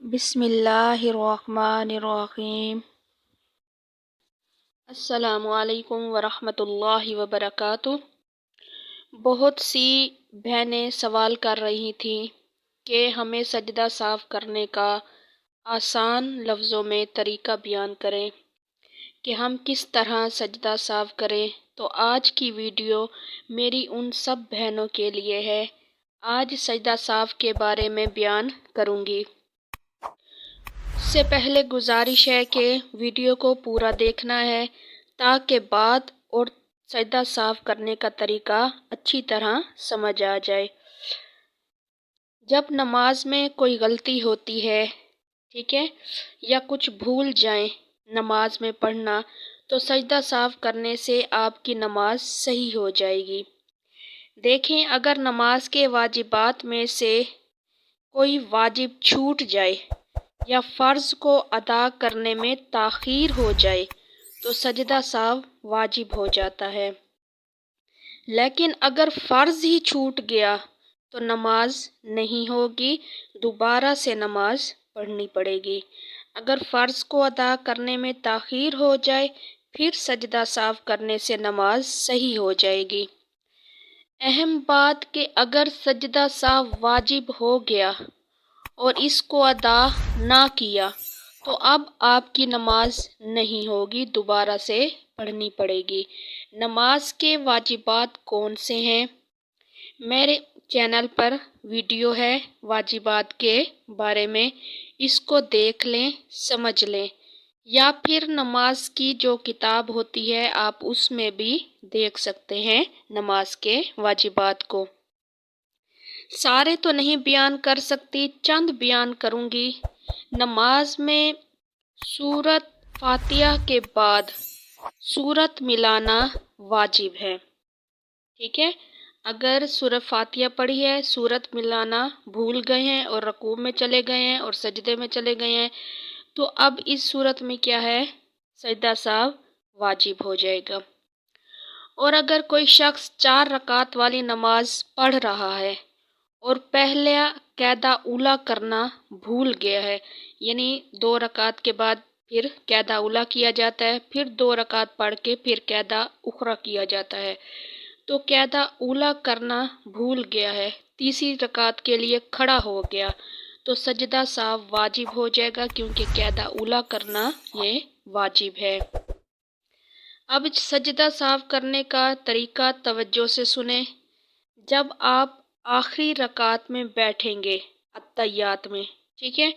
بسم اللہ الرحمن الرحیم۔ السلام علیکم ورحمۃ اللہ وبرکاتہ۔ بہت سی بہنیں سوال کر رہی تھیں کہ ہمیں سجدہ صاف کرنے کا آسان لفظوں میں طریقہ بیان کریں کہ ہم کس طرح سجدہ صاف کریں، تو آج کی ویڈیو میری ان سب بہنوں کے لیے ہے۔ آج سجدہ صاف کے بارے میں بیان کروں گی۔ اس سے پہلے گزارش ہے کہ ویڈیو کو پورا دیکھنا ہے تاکہ بات اور سجدہ صاف کرنے کا طریقہ اچھی طرح سمجھ آ جائے۔ جب نماز میں کوئی غلطی ہوتی ہے، ٹھیک ہے، یا کچھ بھول جائیں نماز میں پڑھنا، تو سجدہ صاف کرنے سے آپ کی نماز صحیح ہو جائے گی۔ دیکھیں، اگر نماز کے واجبات میں سے کوئی واجب چھوٹ جائے یا فرض کو ادا کرنے میں تاخیر ہو جائے تو سجدہ صاف واجب ہو جاتا ہے، لیکن اگر فرض ہی چھوٹ گیا تو نماز نہیں ہوگی، دوبارہ سے نماز پڑھنی پڑے گی۔ اگر فرض کو ادا کرنے میں تاخیر ہو جائے پھر سجدہ صاف کرنے سے نماز صحیح ہو جائے گی۔ اہم بات کہ اگر سجدہ صاف واجب ہو گیا اور اس کو ادا نہ کیا تو اب آپ کی نماز نہیں ہوگی، دوبارہ سے پڑھنی پڑے گی۔ نماز کے واجبات کون سے ہیں؟ میرے چینل پر ویڈیو ہے واجبات کے بارے میں، اس کو دیکھ لیں، سمجھ لیں، یا پھر نماز کی جو کتاب ہوتی ہے آپ اس میں بھی دیکھ سکتے ہیں نماز کے واجبات کو۔ سارے تو نہیں بیان کر سکتی، چند بیان کروں گی۔ نماز میں سورۃ فاتحہ کے بعد سورت ملانا واجب ہے، ٹھیک ہے۔ اگر سورۃ فاتحہ پڑھی ہے، سورت ملانا بھول گئے ہیں اور رکوع میں چلے گئے ہیں اور سجدے میں چلے گئے ہیں تو اب اس صورت میں کیا ہے؟ سجدہ صاف واجب ہو جائے گا۔ اور اگر کوئی شخص 4 رکعت والی نماز پڑھ رہا ہے اور پہلا قاعدہ اولیٰ کرنا بھول گیا ہے، یعنی 2 رکعت کے بعد پھر قاعدہ اولیٰ کیا جاتا ہے، پھر 2 رکعت پڑھ کے پھر قاعدہ اخری کیا جاتا ہے، تو قاعدہ اولیٰ کرنا بھول گیا ہے، تیسری رکعت کے لیے کھڑا ہو گیا تو سجدہ صاف واجب ہو جائے گا، کیونکہ قاعدہ اولیٰ کرنا یہ واجب ہے۔ اب سجدہ صاف کرنے کا طریقہ توجہ سے سنیں۔ جب آپ آخری رکعت میں بیٹھیں گے اتحیات میں، ٹھیک ہے،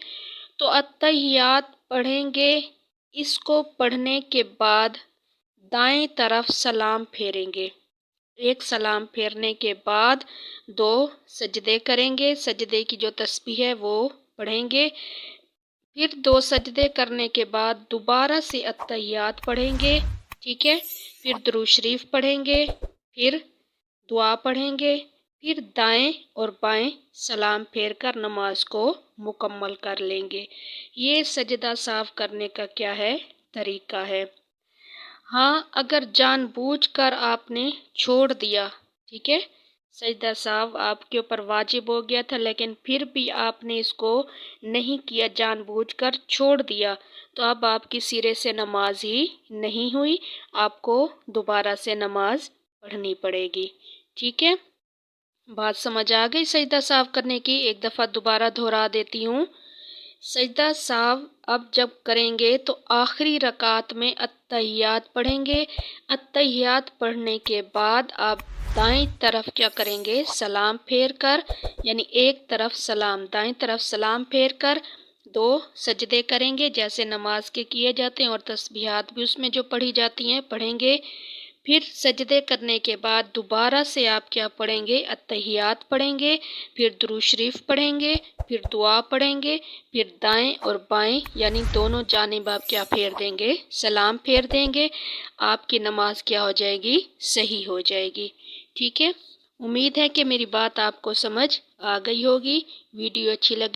تو اتحیات پڑھیں گے۔ اس کو پڑھنے کے بعد دائیں طرف سلام پھیریں گے، ایک سلام پھیرنے کے بعد 2 سجدے کریں گے، سجدے کی جو تسبیح ہے وہ پڑھیں گے، پھر 2 سجدے کرنے کے بعد دوبارہ سے اتحیات پڑھیں گے، ٹھیک ہے، پھر درود شریف پڑھیں گے، پھر دعا پڑھیں گے، پھر دائیں اور بائیں سلام پھیر کر نماز کو مکمل کر لیں گے۔ یہ سجدہ صاف کرنے کا کیا ہے؟ طریقہ ہے۔ ہاں، اگر جان بوجھ کر آپ نے چھوڑ دیا، ٹھیک ہے، سجدہ صاف آپ کے اوپر واجب ہو گیا تھا لیکن پھر بھی آپ نے اس کو نہیں کیا، جان بوجھ کر چھوڑ دیا، تو اب آپ کی سرے سے نماز ہی نہیں ہوئی، آپ کو دوبارہ سے نماز پڑھنی پڑے گی، ٹھیک ہے۔ بات سمجھ آ گئی سجدہ صاف کرنے کی؟ ایک دفعہ دوبارہ دہرا دیتی ہوں۔ سجدہ صاف اب جب کریں گے تو آخری رکعت میں اتحیات پڑھیں گے، اتحیات پڑھنے کے بعد آپ دائیں طرف کیا کریں گے؟ سلام پھیر کر، یعنی ایک طرف سلام، دائیں طرف سلام پھیر کر 2 سجدے کریں گے جیسے نماز کے کیے جاتے ہیں، اور تسبیحات بھی اس میں جو پڑھی جاتی ہیں پڑھیں گے۔ پھر سجدے کرنے کے بعد دوبارہ سے آپ کیا پڑھیں گے؟ اتحیات پڑھیں گے، پھر درود شریف پڑھیں گے، پھر دعا پڑھیں گے، پھر دائیں اور بائیں یعنی دونوں جانب آپ کیا پھیر دیں گے؟ سلام پھیر دیں گے۔ آپ کی نماز کیا ہو جائے گی؟ صحیح ہو جائے گی، ٹھیک ہے۔ امید ہے کہ میری بات آپ کو سمجھ آ گئی ہوگی۔ ویڈیو اچھی لگی